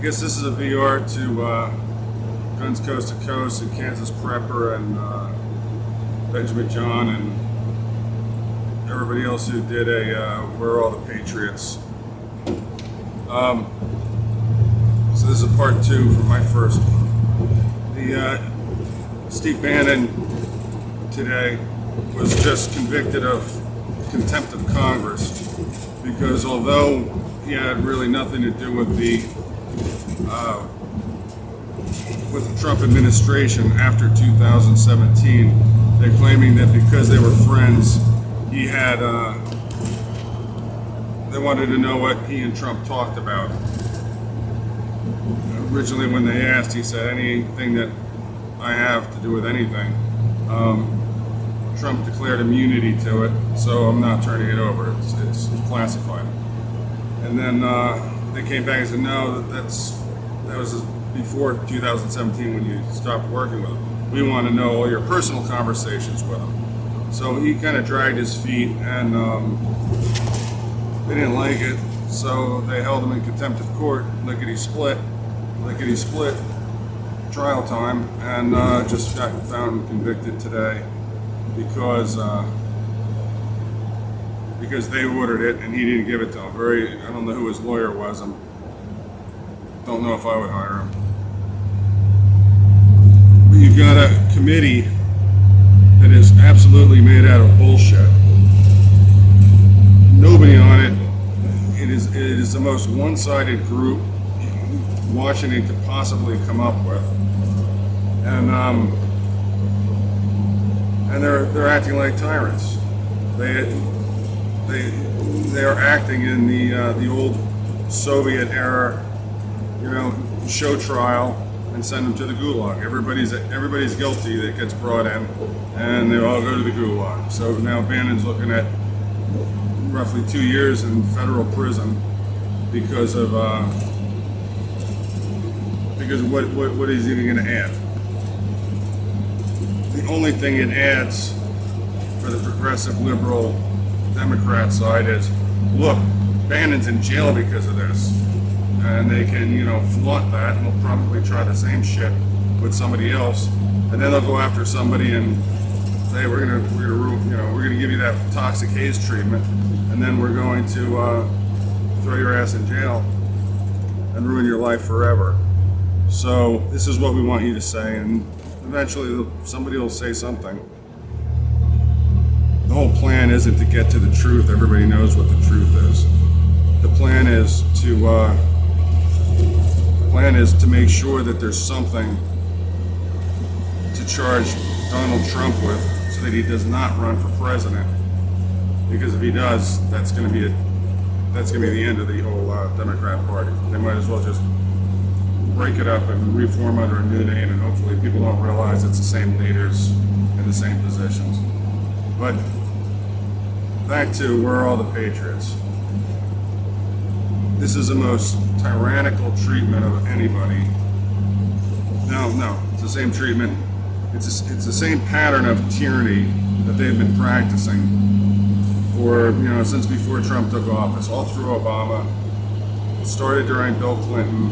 guess this is a VR to Guns Coast to Coast and Kansas Prepper and Benjamin John and everybody else who did a We're All the Patriots. So this is part two for my first. Steve Bannon today was just convicted of contempt of Congress because although he had really nothing to do with the Trump administration after 2017, they're claiming that because they were friends, he had they wanted to know what he and Trump talked about. Originally, when they asked, he said anything that I have to do with anything. Trump declared immunity to it, so I'm not turning it over. It's classified. And then they came back and said, no, that was before 2017 when you stopped working with him. We want to know all your personal conversations with him. So he kind of dragged his feet, and they didn't like it, so they held him in contempt of court, lickety split, trial time, and just got found convicted today because they ordered it and he didn't give it to him. I don't know who his lawyer was. I don't know if I would hire him. But you've got a committee that is absolutely made out of bullshit. Nobody on it. It is the most one-sided group Washington could possibly come up with, and they're acting like tyrants. They are acting in the old Soviet era, show trial and send them to the gulag. Everybody's guilty that gets brought in, and they all go to the gulag. So now Bannon's looking at roughly 2 years in federal prison because of what is he going to add? The only thing it adds for the progressive liberal Democrat side is, look, Bannon's in jail because of this, and they can flaunt that, and they'll probably try the same shit with somebody else, and then they'll go after somebody and say we're gonna give you that toxic haze treatment, and then we're going to throw your ass in jail and ruin your life forever. So this is what we want you to say, and eventually somebody will say something. The whole plan isn't to get to the truth. Everybody knows what the truth is. The plan is to make sure that there's something to charge Donald Trump with so that he does not run for president. Because if he does, that's going to be the end of the whole Democrat Party. They might as well just break it up and reform under a new name, and hopefully people don't realize it's the same leaders in the same positions. But back to We're All the Patriots. This is the most tyrannical treatment of anybody. No, it's the same treatment. It's the same pattern of tyranny that they've been practicing for since before Trump took office, all through Obama. It started during Bill Clinton.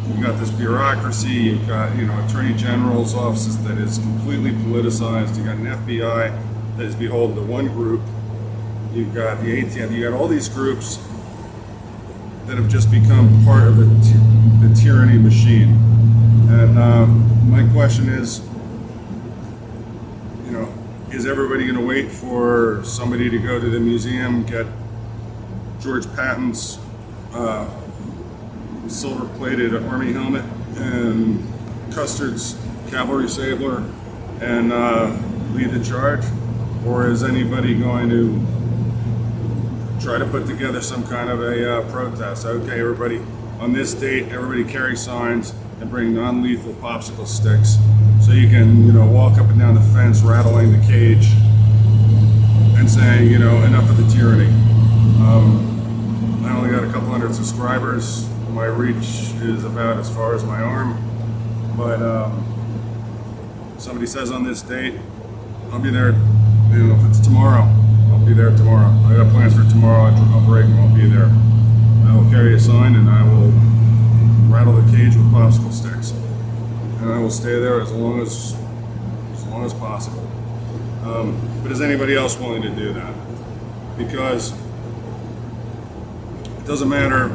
You've got this bureaucracy, you've got, attorney general's offices that is completely politicized, you've got an FBI that is beholden to one group, you've got the ATF, you've got all these groups that have just become part of the tyranny machine. And my question is everybody going to wait for somebody to go to the museum, get George Patton's silver-plated army helmet and Custer's cavalry sabler and lead the charge? Or is anybody going to try to put together some kind of a protest? Okay, everybody, on this date, everybody carry signs and bring non-lethal popsicle sticks so you can, walk up and down the fence rattling the cage and saying, enough of the tyranny. I only got a couple hundred subscribers. My reach is about as far as my arm, but somebody says on this date, I'll be there. If it's tomorrow, I'll be there tomorrow. I got plans for tomorrow. I'll break and I'll be there. I will carry a sign and I will cage with popsicle sticks, and I will stay there as long as possible. But is anybody else willing to do that? Because it doesn't matter.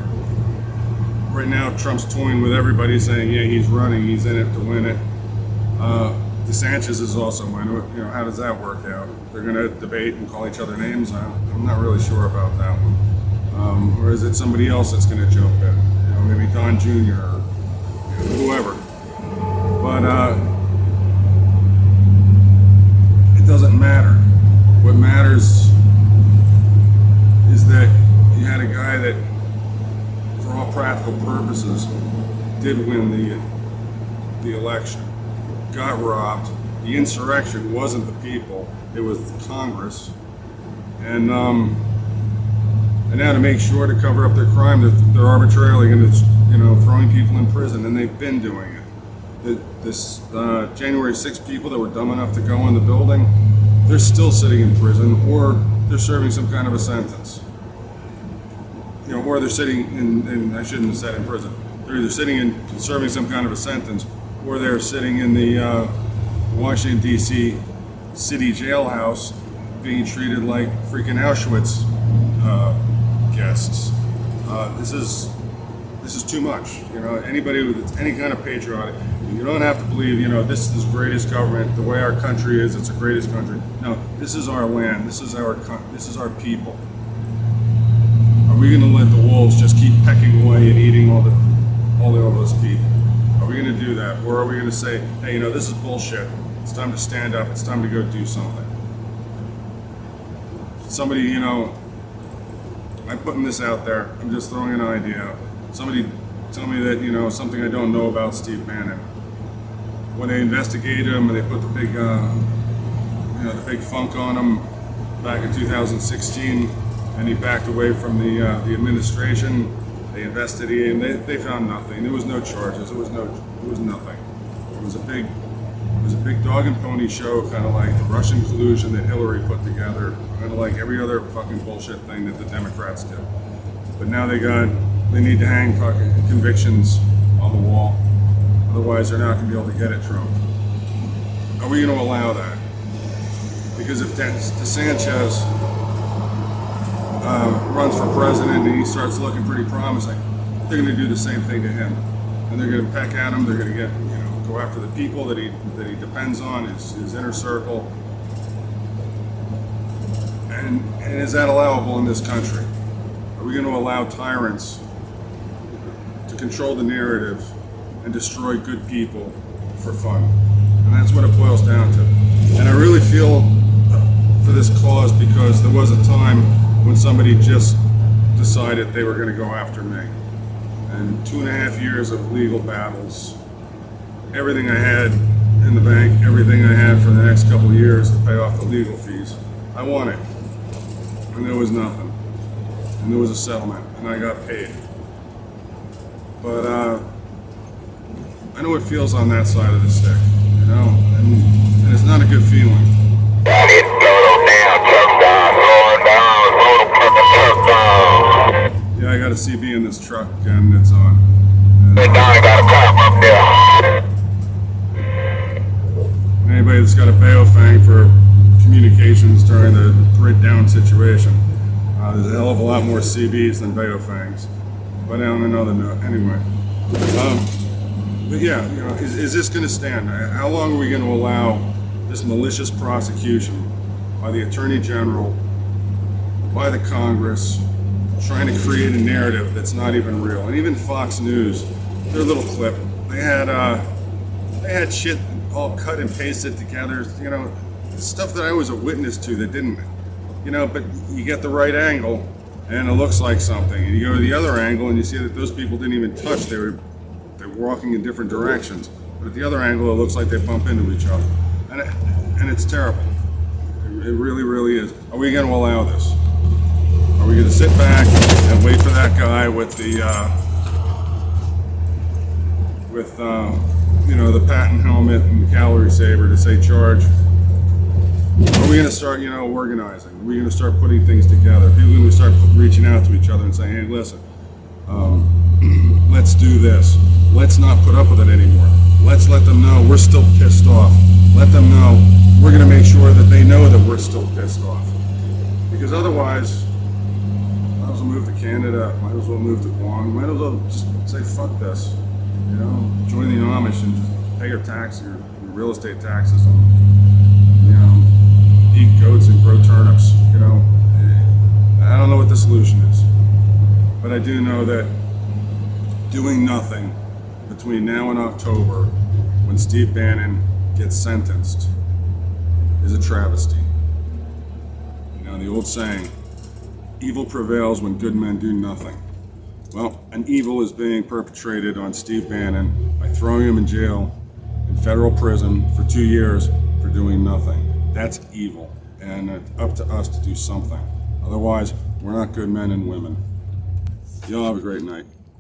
Right now, Trump's toying with everybody, saying, "Yeah, he's running, he's in it to win it." DeSantis is also minor. How does that work out? They're going to debate and call each other names. I'm not really sure about that one. Or is it somebody else that's going to jump in? Maybe Don Jr. or whoever. But it doesn't matter. What matters is that you had a guy that, for all practical purposes, did win the election. Got robbed. The insurrection wasn't the people; it was Congress. And now to make sure to cover up their crime, they're arbitrarily going to, throwing people in prison, and they've been doing it. This January 6 people that were dumb enough to go in the building, they're still sitting in prison, or they're serving some kind of a sentence. Or they're sitting in I shouldn't have said in prison. They're either sitting in serving some kind of a sentence, or they're sitting in the Washington, D.C. city jailhouse being treated like freaking Auschwitz guests. This is too much. Anybody with any kind of patriotic, you don't have to believe, this is the greatest government, the way our country is, it's the greatest country. No, this is our land, this is our people. Are we going to let the wolves just keep pecking away and eating all those people? Are we going to do that? Or are we going to say, hey, this is bullshit. It's time to stand up. It's time to go do something. Somebody, I'm putting this out there. I'm just throwing an idea out. Somebody tell me that, something I don't know about Steve Bannon. When they investigated him and they put the big funk on him back in 2016, and he backed away from the administration. They investigated him. They found nothing. There was no charges. It was nothing. It was a big dog and pony show, kind of like the Russian collusion that Hillary put together, kind of like every other fucking bullshit thing that the Democrats did. But now they need to hang fucking convictions on the wall. Otherwise, they're not going to be able to get at Trump. Are we going to allow that? Because if DeSantis runs for president and he starts looking pretty promising, they're going to do the same thing to him, and they're going to peck at him. They're going to go after the people that he depends on, his inner circle. And is that allowable in this country? Are we going to allow tyrants to control the narrative and destroy good people for fun? And that's what it boils down to. And I really feel for this cause because there was a time when somebody just decided they were going to go after me. And 2.5 years of legal battles, everything I had in the bank, everything I had for the next couple of years to pay off the legal fees, I won it. And there was nothing. And there was a settlement, and I got paid. But I know what it feels on that side of the stick, and it's not a good feeling. Yeah, I got a CB in this truck, and it's on. Anybody that's got a Baofang for communications during the grid down situation, there's a hell of a lot more CBs than Baofangs. But on another note, anyway. But yeah, is this going to stand? How long are we going to allow this malicious prosecution by the Attorney General, by the Congress, trying to create a narrative that's not even real? And even Fox News, their little clip, they had shit all cut and pasted together, stuff that I was a witness to that didn't, but you get the right angle and it looks like something. And you go to the other angle and you see that those people didn't even touch. They were walking in different directions. But at the other angle, it looks like they bump into each other. And it's terrible. It really, really is. Are we going to allow this? Are we going to sit back and wait for that guy with the patent helmet and the calorie saver to say charge? Or are we going to start, organizing? Are we going to start putting things together? People are going to start reaching out to each other and saying, hey, listen, let's do this. let's not put up with it anymore. Let's let them know we're still pissed off. Let them know we're going to make sure that they know that we're still pissed off. Because otherwise, might as well move to Canada, might as well move to Guam, might as well just say fuck this. You know, join the Amish and just pay your tax, your real estate taxes, and, you know, eat goats and grow turnips. You know, I don't know what the solution is, but I do know that doing nothing between now and October, when Steve Bannon gets sentenced, is a travesty. You know, the old saying, evil prevails when good men do nothing. Well, an evil is being perpetrated on Steve Bannon by throwing him in jail in federal prison for 2 years for doing nothing. That's evil, and it's up to us to do something. Otherwise, we're not good men and women. Y'all have a great night.